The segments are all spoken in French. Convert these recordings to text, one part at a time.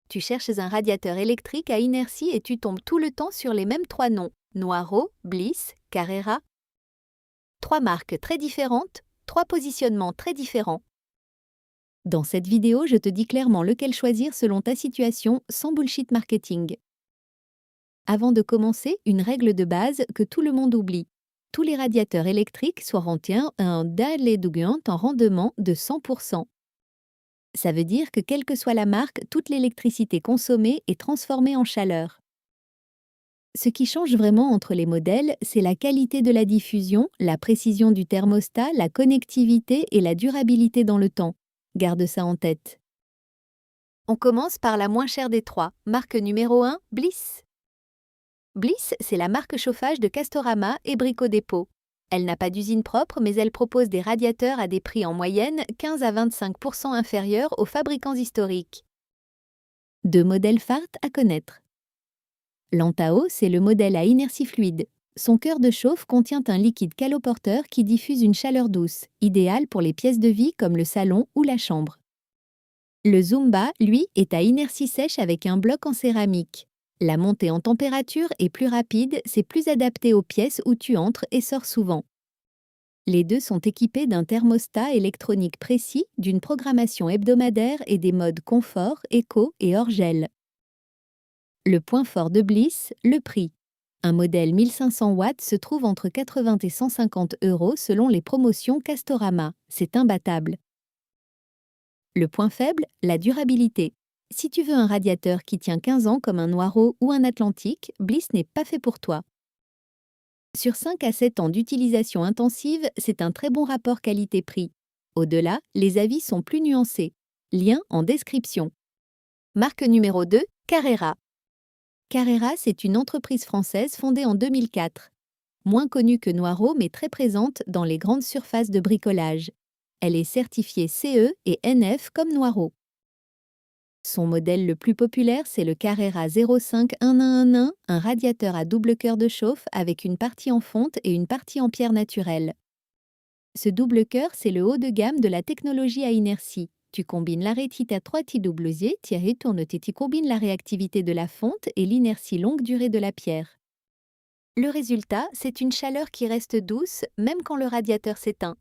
Tu cherches un radiateur électrique à inertie et tu tombes tout le temps sur les mêmes trois noms, Noireau, Bliss, Carrera. Trois marques très différentes, trois positionnements très différents. Dans cette vidéo, je te dis clairement lequel choisir selon ta situation sans bullshit marketing. Avant de commencer, une règle de base que tout le monde oublie. Tous les radiateurs électriques soient un daleduguant en rendement de 100%. Ça veut dire que quelle que soit la marque, toute l'électricité consommée est transformée en chaleur. Ce qui change vraiment entre les modèles, c'est la qualité de la diffusion, la précision du thermostat, la connectivité et la durabilité dans le temps. Garde ça en tête. On commence par la moins chère des trois, marque numéro 1, Bliss. Bliss, c'est la marque chauffage de Castorama et Brico Dépôt. Elle n'a pas d'usine propre, mais elle propose des radiateurs à des prix en moyenne 15 à 25% inférieurs aux fabricants historiques. Deux modèles phares à connaître. L'Antao, c'est le modèle à inertie fluide. Son cœur de chauffe contient un liquide caloporteur qui diffuse une chaleur douce, idéale pour les pièces de vie comme le salon ou la chambre. Le Zumba, lui, est à inertie sèche avec un bloc en céramique. La montée en température est plus rapide, c'est plus adapté aux pièces où tu entres et sors souvent. Les deux sont équipés d'un thermostat électronique précis, d'une programmation hebdomadaire et des modes confort, éco et hors-gel. Le point fort de Bliss, le prix. Un modèle 1500 watts se trouve entre 80 et 150 € selon les promotions Castorama. C'est imbattable. Le point faible, la durabilité. Si tu veux un radiateur qui tient 15 ans comme un Noireau ou un Atlantique, Bliss n'est pas fait pour toi. Sur 5 à 7 ans d'utilisation intensive, c'est un très bon rapport qualité-prix. Au-delà, les avis sont plus nuancés. Lien en description. Marque numéro 2, Carrera. Carrera, c'est une entreprise française fondée en 2004. Moins connue que Noireau, mais très présente dans les grandes surfaces de bricolage. Elle est certifiée CE et NF comme Noireau. Son modèle le plus populaire, c'est le Carrera 051111, un radiateur à double cœur de chauffe avec une partie en fonte et une partie en pierre naturelle. Ce double cœur, c'est le haut de gamme de la technologie à inertie. Tu combines l'arrêt à 3 TWZ, Thierry tourne tu combines la réactivité de la fonte et l'inertie longue durée de la pierre. Le résultat, c'est une chaleur qui reste douce même quand le radiateur s'éteint.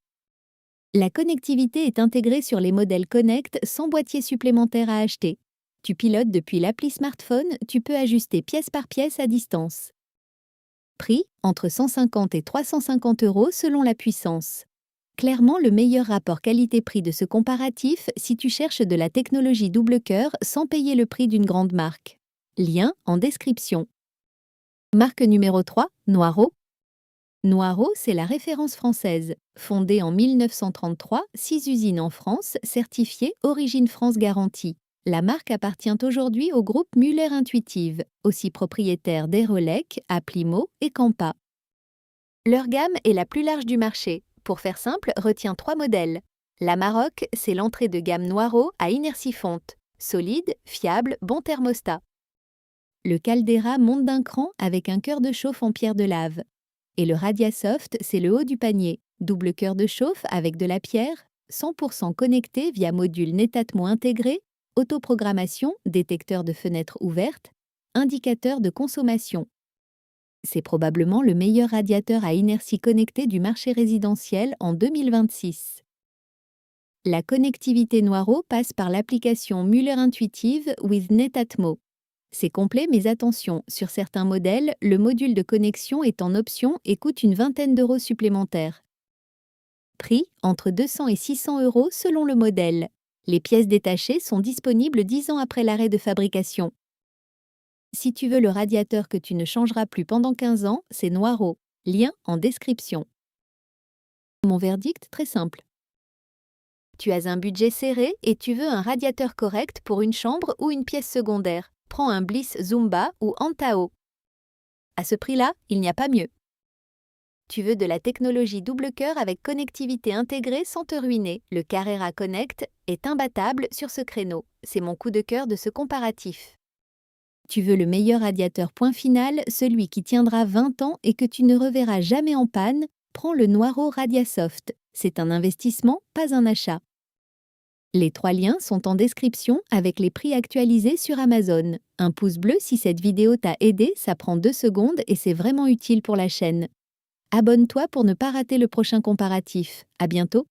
La connectivité est intégrée sur les modèles Connect sans boîtier supplémentaire à acheter. Tu pilotes depuis l'appli smartphone, tu peux ajuster pièce par pièce à distance. Prix, entre 150 et 350 € selon la puissance. Clairement le meilleur rapport qualité-prix de ce comparatif si tu cherches de la technologie double cœur sans payer le prix d'une grande marque. Lien en description. Marque numéro 3, Noireau. Noireau, c'est la référence française. Fondée en 1933, 6 usines en France, certifiées Origine France Garantie. La marque appartient aujourd'hui au groupe Muller Intuitive, aussi propriétaire d'Aerolec, Applimo et Campa. Leur gamme est la plus large du marché. Pour faire simple, retiens 3 modèles. La Maroc, c'est l'entrée de gamme Noireau à inertie fonte. Solide, fiable, bon thermostat. Le Caldera monte d'un cran avec un cœur de chauffe en pierre de lave. Et le Radiasoft, c'est le haut du panier. Double cœur de chauffe avec de la pierre, 100% connecté via module Netatmo intégré, autoprogrammation, détecteur de fenêtres ouvertes, indicateur de consommation. C'est probablement le meilleur radiateur à inertie connectée du marché résidentiel en 2026. La connectivité Noireau passe par l'application Muller Intuitive with Netatmo. C'est complet, mais attention, sur certains modèles, le module de connexion est en option et coûte une vingtaine d'euros supplémentaires. Prix, entre 200 et 600 € selon le modèle. Les pièces détachées sont disponibles 10 ans après l'arrêt de fabrication. Si tu veux le radiateur que tu ne changeras plus pendant 15 ans, c'est Noireau. Lien en description. Mon verdict, très simple. Tu as un budget serré et tu veux un radiateur correct pour une chambre ou une pièce secondaire. Prends un Bliss Zumba ou Antao. À ce prix-là, il n'y a pas mieux. Tu veux de la technologie double cœur avec connectivité intégrée sans te ruiner. Le Carrera Connect est imbattable sur ce créneau. C'est mon coup de cœur de ce comparatif. Tu veux le meilleur radiateur point final, celui qui tiendra 20 ans et que tu ne reverras jamais en panne, prends le Noireau Radiasoft. C'est un investissement, pas un achat. Les 3 liens sont en description avec les prix actualisés sur Amazon. Un pouce bleu si cette vidéo t'a aidé, ça prend 2 secondes et c'est vraiment utile pour la chaîne. Abonne-toi pour ne pas rater le prochain comparatif. À bientôt!